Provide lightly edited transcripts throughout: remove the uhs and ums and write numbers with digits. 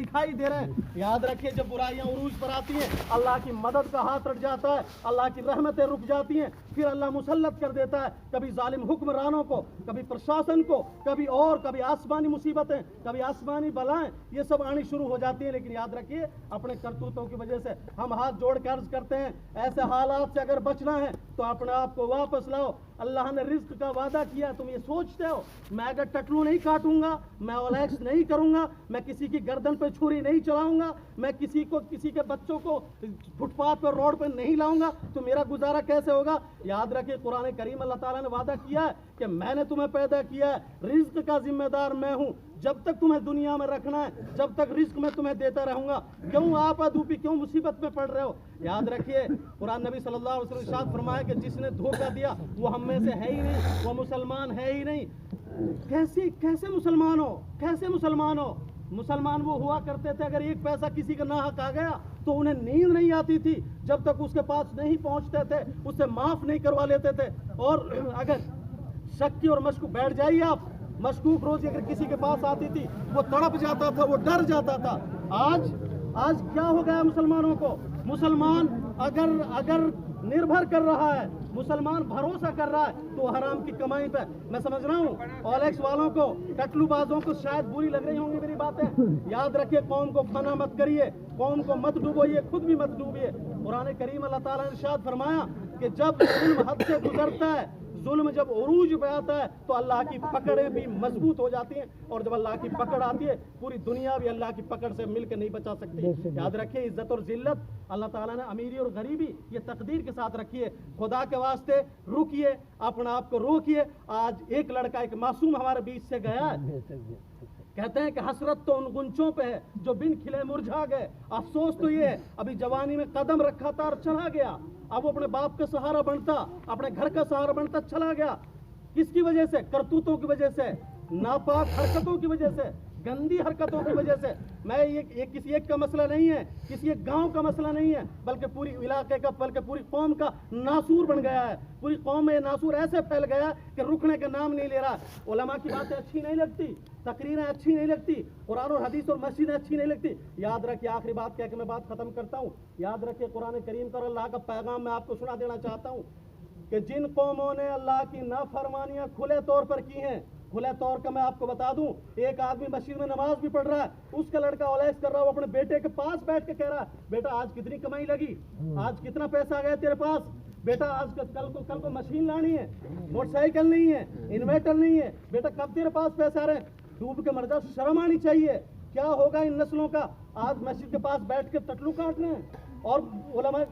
دکھائی دے رہے ہیں۔ یاد رکھیے جب برائیاں عروج پر آتی ہیں اللہ کی مدد کا ہاتھ رٹ جاتا ہے، اللہ کی رحمتیں رک جاتی ہیں، پھر اللہ مسلط کر دیتا ہے کبھی ظالم حکمرانوں کو، کبھی پرشاسن کو، کبھی آسمانی مصیبتیں، کبھی آسمانی بلائیں، یہ سب آنی شروع ہو جاتی ہیں۔ لیکن یاد رکھیے اپنے کرتوتوں کی وجہ سے ہم ہاتھ جوڑ کے عرض کرتے ہیں ایسے حالات سے اگر بچنا ہے تو اپنے آپ کو واپس لاؤ۔ اللہ نے رزق کا وعدہ کیا، تم یہ سوچتے ہو میں اگر ٹٹلو نہیں کاٹوں گا، میں اولیکس نہیں کروں گا، میں کسی کی گردن پہ چھری نہیں چلاؤں گا، میں کسی کے بچوں کو فٹ پاتھ پر روڈ پہ نہیں لاؤں گا تو میرا گزارا کیسے ہوگا؟ یاد رکھیے قرآن کریم اللہ تعالیٰ نے وعدہ کیا ہے کہ میں نے تمہیں پیدا کیا ہے، رزق کا ذمہ دار میں ہوں، جب تک تمہیں دنیا میں رکھنا ہے جب تک رزق میں تمہیں دیتا رہوں گا، کیوں آپ ادھوپی کیوں مصیبت میں پڑ رہے ہو؟ یاد رکھیے قرآن نبی صلی اللہ علیہ وسلم ارشاد فرمایا کہ جس نے دھوکہ دیا وہ ہم میں سے ہے ہی نہیں، وہ مسلمان ہے ہی نہیں۔ کیسے مسلمان ہو؟ کیسے مسلمان ہو؟ مسلمان وہ ہوا کرتے تھے اگر ایک پیسہ کسی کا ناحق آ گیا تو انہیں نیند نہیں آتی تھی جب تک اس کے پاس نہیں پہنچتے تھے، اسے معاف نہیں کروا لیتے تھے، اور اگر شک کی اور مشکوک بیٹھ جائیے آپ، مشکوک روزی اگر کسی کے پاس آتی تھی وہ تڑپ جاتا تھا، وہ ڈر جاتا تھا۔ آج کیا ہو گیا مسلمانوں کو؟ مسلمان اگر نربھر کر رہا ہے، مسلمان بھروسہ کر رہا ہے تو حرام کی کمائی پہ۔ میں سمجھ رہا ہوں اولیکس والوں کو، ٹٹلو بازوں کو شاید بری لگ رہی ہوں گی میری باتیں، یاد رکھیے قوم کو فنا مت کریے، قوم کو مت ڈوبوئیے، خود بھی مت ڈوبیے۔ قرآن کریم اللہ تعالیٰ نے ارشاد فرمایا کہ جب ظلم حد سے گزرتا ہے، ظلم جب عروج پہ آتا ہے تو اللہ کی پکڑیں بھی مضبوط ہو جاتی ہیں، اور جب اللہ کی پکڑ آتی ہے پوری دنیا بھی اللہ کی پکڑ سے مل کے نہیں بچا سکتی۔ یاد رکھیے عزت اور ذلت اللہ تعالیٰ نے امیری اور غریبی یہ تقدیر کے ساتھ رکھی ہے۔ خدا کے واسطے رکیے، اپنا آپ کو روکیے۔ آج ایک لڑکا ایک معصوم ہمارے بیچ سے گیا ہے، کہتے ہیں کہ حسرت تو ان غنچوں پہ ہے جو بن کھلے مرجھا گئے، افسوس تو یہ ہے ابھی جوانی میں قدم رکھا تھا اور چلا گیا، اب وہ اپنے باپ کا سہارا بنتا، اپنے گھر کا سہارا بنتا چلا گیا۔ کس کی وجہ سے؟ کرتوتوں کی وجہ سے، ناپاک حرکتوں کی وجہ سے، گندی حرکتوں کی وجہ سے۔ میں یہ کسی ایک کا مسئلہ نہیں ہے، کسی ایک گاؤں کا مسئلہ نہیں ہے، بلکہ پوری علاقے کا، بلکہ پوری قوم کا ناسور بن گیا ہے۔ پوری قوم میں ناسور ایسے پھیل گیا کہ رکنے کا نام نہیں لے رہا۔ علماء کی باتیں اچھی نہیں لگتی، تقریریں اچھی نہیں لگتی، قرآن اور حدیث اور مسجدیں اچھی نہیں لگتی۔ یاد رکھیے، آخری بات کہہ کے میں بات ختم کرتا ہوں، یاد رکھیے قرآن کریم کا اور اللہ کا پیغام میں آپ کو سنا دینا چاہتا ہوں کہ جن قوموں نے اللہ کی نافرمانیاں کھلے طور پر کی ہیں، کھلے طور کا میں آپ کو بتا دوں، ایک آدمی مسجد میں نماز بھی پڑھ رہا ہے، اس کا لڑکا اولیکس کر رہا ہے، وہ اپنے بیٹے کے پاس بیٹھ کے کہہ رہا ہے بیٹا آج کتنی کمائی لگی، آج کتنا پیسہ آ گیا تیرے پاس، بیٹا آج کل کو مشین لانی ہے، موٹر سائیکل نہیں ہے، انویٹر نہیں ہے، بیٹا کب تیرے پاس پیسے آ رہے ہیں؟ ڈوب کے مر جاؤ، شرم آنی چاہیے۔ کیا ہوگا ان نسلوں کا؟ آج مسجد کے پاس بیٹھ کے ٹٹلو کاٹ رہے ہیں، اور علماء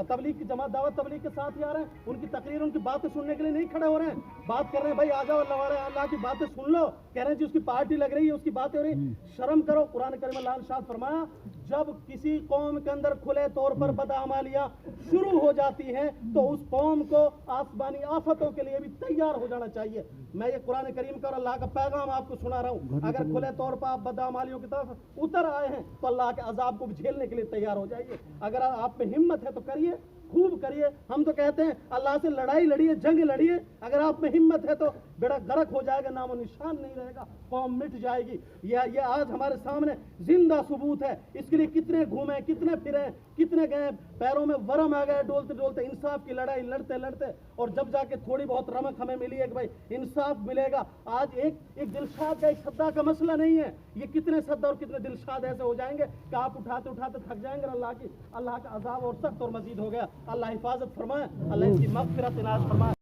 تبلیغ کی جماعت دعوت تبلیغ کے ساتھ ہی آ رہے ہیں، ان کی تقریر ان کی باتیں سننے کے لیے نہیں کھڑے ہو رہے ہیں، بات کر رہے ہیں بھائی آ جاؤ اللہ کی باتیں سن لو، کہہ رہے ہیں جی اس کی پارٹی لگ رہی ہے، اس کی باتیں ہو رہی ہیں، شرم کرو۔ قرآن کریم اللہ نے ارشاد فرمایا جب کسی قوم کے اندر کھلے طور پر بدعمالیاں شروع ہو جاتی ہیں تو اس قوم کو آسمانی آفتوں کے لیے بھی تیار ہو جانا چاہیے۔ میں یہ قرآن کریم کا اور اللہ کا پیغام آپ کو سنا رہا ہوں، اگر کھلے طور پر آپ بدعمالیوں کی طرف اتر آئے ہیں تو اللہ کے عذاب کو بھی جھیلنے کے لیے تیار ہو جائیے۔ اگر آپ میں ہمت ہے تو کریے، خوب کریے۔ ہم تو کہتے ہیں اللہ سے لڑائی لڑیے، جنگ لڑیے، اگر آپ میں ہمت ہے تو بیڑا غرق ہو جائے گا، نام و نشان نہیں رہے گا، قوم مٹ جائے گی۔ یہ آج ہمارے سامنے زندہ ثبوت ہے، اس کے لیے کتنے گھومے، کتنے پھرے، کتنے گئے، پیروں میں ورم آ گئے، ڈولتے ڈولتے انصاف کی لڑائی لڑتے لڑتے، اور جب جا کے تھوڑی بہت رمق ہمیں ملی ہے کہ بھائی انصاف ملے گا۔ آج ایک دلشاد کا، ایک سدا کا مسئلہ نہیں ہے، یہ کتنے سدا اور کتنے دلشاد ایسے ہو جائیں گے کہ آپ اٹھاتے اٹھاتے تھک جائیں گے۔ اللہ کا عذاب اور سخت اور مزید ہو گیا۔ اللہ حفاظت فرمائے، اللہ ان کی مغفرت عنایت فرمائے۔